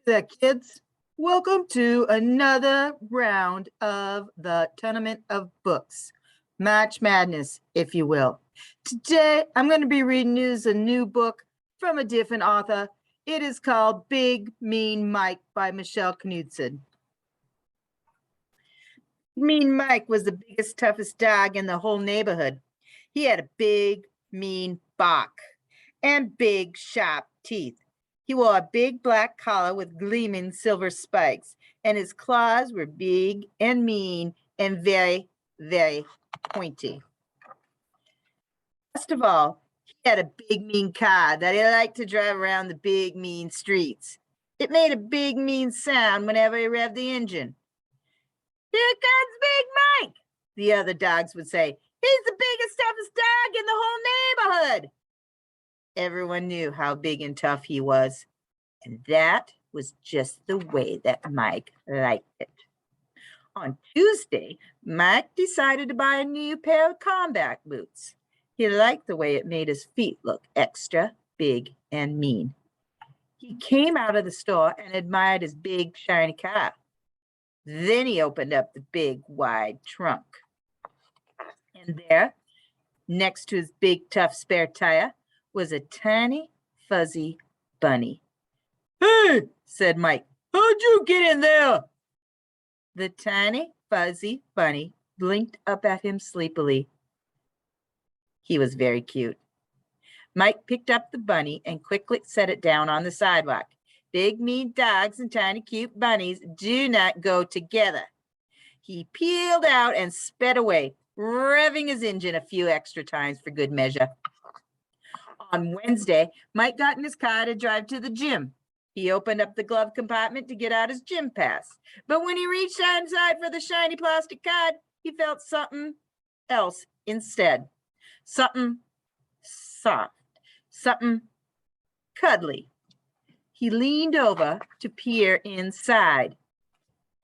there, kids. Welcome to another round of the Tournament of Books. March Madness, if you will. Today, I'm going to be reading you a new book from a different author. It is called Big Mean Mike by Michelle Knudsen. Mean Mike was the biggest, toughest dog in the whole neighborhood. He had a big, mean bark and big, sharp teeth. He wore a big black collar with gleaming silver spikes, and his claws were big and mean and very, very pointy. Best of all, he had a big, mean car that he liked to drive around the big, mean streets. It made a big, mean sound whenever he revved the engine. "Here comes Big Mike," the other dogs would say. "He's the biggest, toughest dog in the whole neighborhood." Everyone knew how big and tough he was, and that was just the way that Mike liked it. On Tuesday, Mike decided to buy a new pair of combat boots. He liked the way it made his feet look extra big and mean. He came out of the store and admired his big, shiny car. Then he opened up the big, wide trunk. And there, next to his big, tough spare tire, was a tiny, fuzzy bunny. "Hey," said Mike, "how'd you get in there?" The tiny, fuzzy bunny blinked up at him sleepily. He was very cute. Mike picked up the bunny and quickly set it down on the sidewalk. Big, mean dogs and tiny, cute bunnies do not go together. He peeled out and sped away, revving his engine a few extra times for good measure. On Wednesday, Mike got in his car to drive to the gym. He opened up the glove compartment to get out his gym pass. But when he reached inside for the shiny plastic card, he felt something else instead. Something soft, something cuddly. He leaned over to peer inside.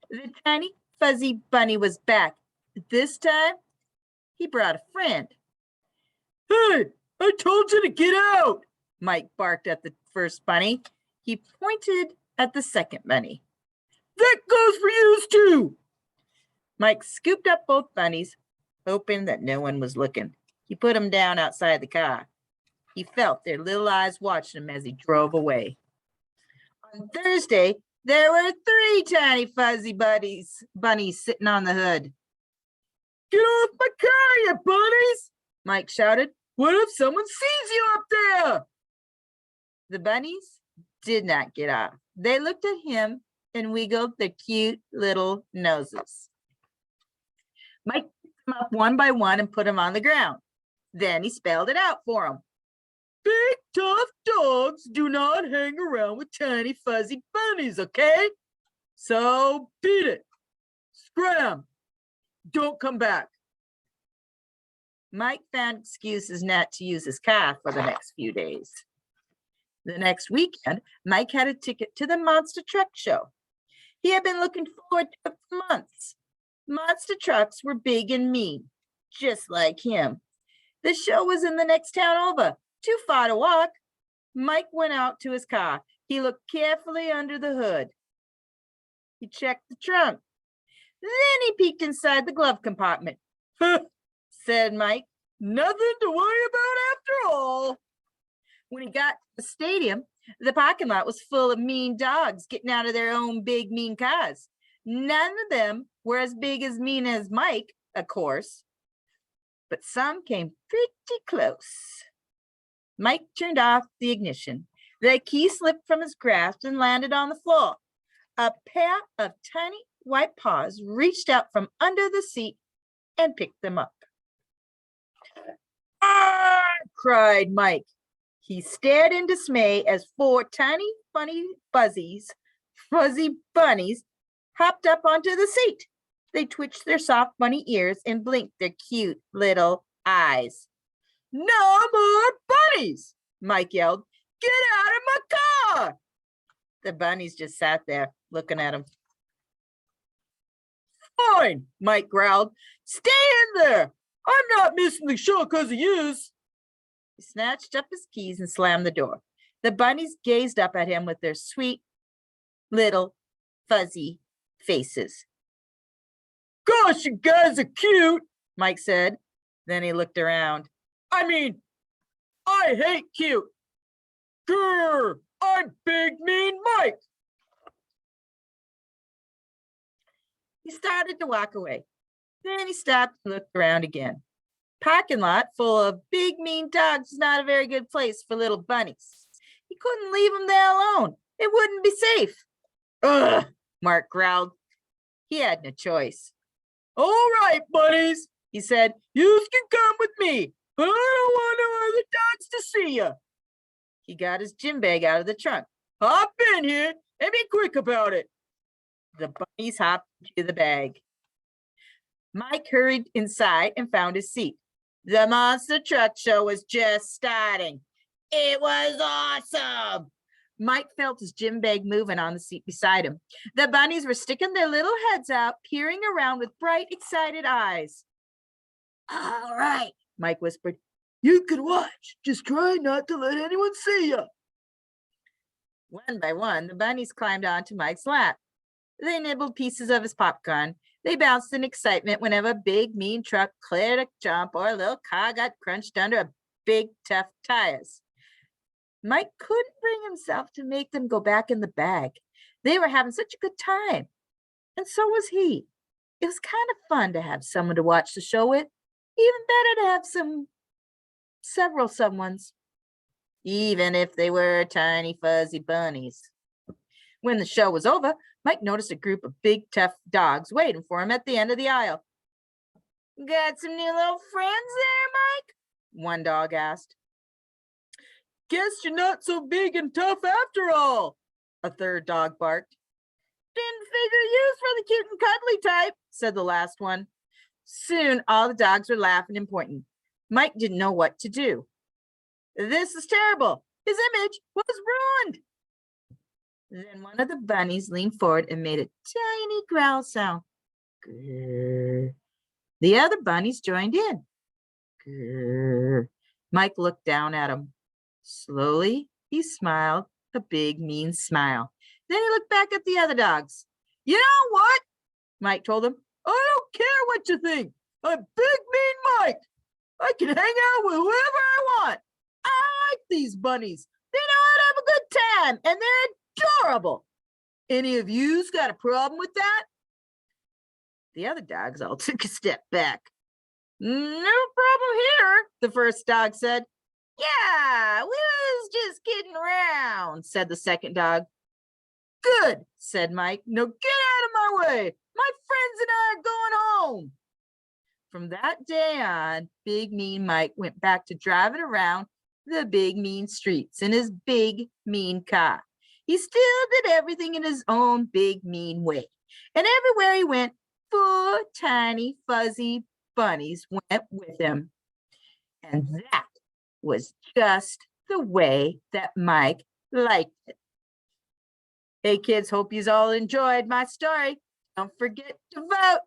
The tiny, fuzzy bunny was back. This time, he brought a friend. "Hey, I told you to get out," Mike barked at the first bunny. He pointed at the second bunny. "That goes for you too." Mike scooped up both bunnies, hoping that no one was looking. He put them down outside the car. He felt their little eyes watching him as he drove away. On Thursday, there were 3 tiny fuzzy bunnies sitting on the hood. "Get off my car, you bunnies!" Mike shouted. "What if someone sees you up there?" The bunnies did not get off. They looked at him and wiggled their cute little noses. Mike picked them up one by one and put them on the ground. Then he spelled it out for them. "Big, tough dogs do not hang around with tiny, fuzzy bunnies, okay? So beat it. Scram. Don't come back." Mike found excuses not to use his car for the next few days. The next weekend, Mike had a ticket to the Monster Truck Show. He had been looking forward to it for months. Monster trucks were big and mean, just like him. The show was in the next town over, too far to walk. Mike went out to his car. He looked carefully under the hood. He checked the trunk. Then he peeked inside the glove compartment. "Huh," said Mike. "Nothing to worry about after all." When he got to the stadium, the parking lot was full of mean dogs getting out of their own big, mean cars. None of them were as big as mean as Mike, of course, but some came pretty close. Mike turned off the ignition. The key slipped from his grasp and landed on the floor. A pair of tiny white paws reached out from under the seat and picked them up. "Ah!" cried Mike. He stared in dismay as 4 tiny, fuzzy bunnies hopped up onto the seat. They twitched their soft bunny ears and blinked their cute little eyes. "No more bunnies!" Mike yelled. "Get out of my car!" The bunnies just sat there looking at him. "Fine," Mike growled. "Stay in there. I'm not missing the show because of yous." He snatched up his keys and slammed the door. The bunnies gazed up at him with their sweet, little fuzzy faces. Gosh, you guys are cute, Mike said. Then he looked around. I mean, I hate cute. Grr, I'm Big Mean Mike. He started to walk away. Then he stopped and looked around again. Parking lot full of big mean dogs is not a very good place for little bunnies. He couldn't leave them there alone. It wouldn't be safe. Ugh, Mark growled. He had no choice. All right, buddies, he said, you can come with me, but I don't want no other dogs to see you. He got his gym bag out of the trunk. Hop in here and be quick about it. The bunnies hopped into the bag. Mike hurried inside and found his seat. The monster truck show was just starting. It was awesome. Mike felt his gym bag moving on the seat beside him. The bunnies were sticking their little heads out, peering around with bright, excited eyes. All right, Mike whispered. You can watch. Just try not to let anyone see you. One by one, the bunnies climbed onto Mike's lap. They nibbled pieces of his popcorn. They bounced in excitement whenever a big, mean truck cleared a jump or a little car got crunched under a big, tough tires. Mike couldn't bring himself to make them go back in the bag. They were having such a good time. And so was he. It was kind of fun to have someone to watch the show with. Even better to have several someones. Even if they were tiny, fuzzy bunnies. When the show was over, Mike noticed a group of big, tough dogs waiting for him at the end of the aisle. Got some new little friends there, Mike? One dog asked. Guess you're not so big and tough after all, a third dog barked. Didn't figure you for the cute and cuddly type, said the last one. Soon all the dogs were laughing and pointing. Mike didn't know what to do. This is terrible. His image was ruined. Then one of the bunnies leaned forward and made a tiny growl sound. Grrr. The other bunnies joined in. Grrr. Mike looked down at him. Slowly, he smiled a big, mean smile. Then he looked back at the other dogs. You know what? Mike told them. I don't care what you think. I'm Big Mean Mike. I can hang out with whoever I want. I like these bunnies. They know how to have a good time, and they're adorable. Any of you's got a problem with that? The other dogs all took a step back. No problem here, the first dog said. Yeah, we was just kidding around, said the second dog. Good, said Mike. Now get out of my way. My friends and I are going home. From that day on, Big Mean Mike went back to driving around the big mean streets in his big mean car. He still did everything in his own big mean way. And everywhere he went, 4 tiny fuzzy bunnies went with him. And that was just the way that Mike liked it. Hey kids, hope you all enjoyed my story. Don't forget to vote.